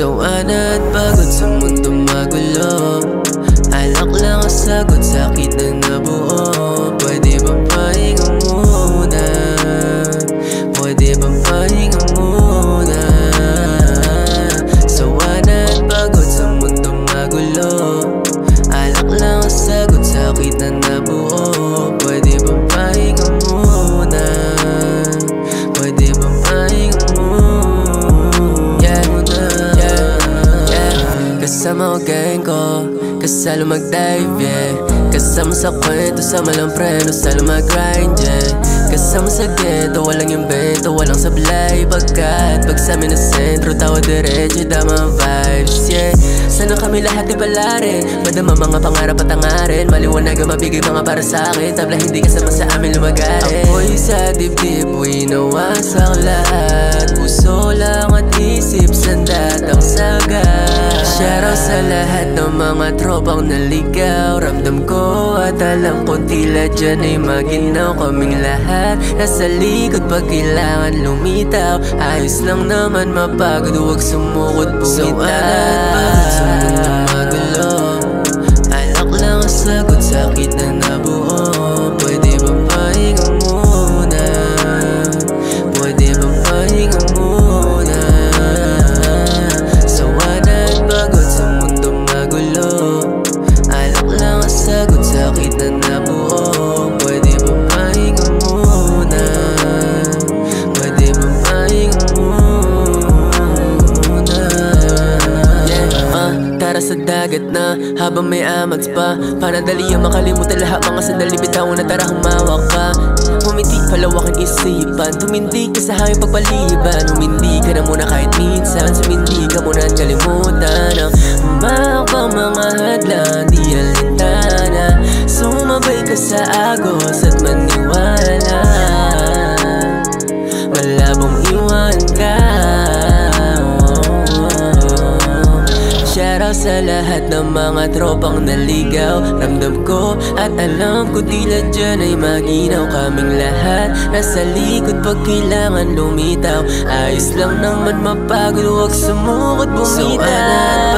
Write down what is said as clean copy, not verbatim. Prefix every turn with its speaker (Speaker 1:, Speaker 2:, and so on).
Speaker 1: Sawana at pagod sa mundo magulo, alak lang ang sagot, sakit na nabuo. Pwede bang pahinga muna? Pwede bang pahinga muna? Sawana at pagod sa mundo magulo, alak lang ang sagot, sakit na nabuo. Pwede bang pahinga muna? Pwede bang pahinga muna? Kasama ko gang ko, kasalo mag-dive, yeah. Kasama sa kwento, sama lang preno, salo mag-grind, yeah. Kasama sa ghetto, walang invento, walang sablay. Pagkat pag sa amin na sentro, tawa diretso, dama ang vibes, yeah. Sana kami lahat ipalarin, madama mga pangarap at tangarin. Maliwanag ang mabigay mga para sa akin, tabla hindi kasama sa amin lumagarin. Ako'y sa dibdib, winawasak lahat. Puso lang at isip, sandat ang sagat. Shoutout sa lahat ng mga tropang naligaw. Ramdam ko at alam ko tila dyan ay maginaw. Kaming lahat nasa likod pag kailangan lumitaw. Ayos lang naman mapagod, huwag sumukot bumitaw. Sa mundo magulo, alak lang ang sagot, sakit na nabuo. Pwede bang pahinga muna? Pwede bang pahinga muna? Sawana at pagod sa mundo magulo, alak lang ang sagot, sakit na nabuo. Pwede bang pahinga muna? Pwede bang pahinga muna? Tara sa dagat na, habang may amats pa. Panadali ang makalimutan lahat mga sandali. Bitawan na tara humawak ka. Humindi, palawak ang isipan. Tumindig ka sa hangin pagpaliban. Humindi ka na muna kahit minsan. Sumindi ka muna at kalimutan ang umakbang mga hadlang, di alintana. Sumabay ka sa agos at maniwala. Malabong iwan ka. Shoutout sa lahat ng mga tropang naligaw. Ramdam ko at alam ko tila dyan ay maginaw. Kaming lahat nasa likod pag kailangan lumitaw. Ayos lang naman mapagod, huwag sumukot bumitaw.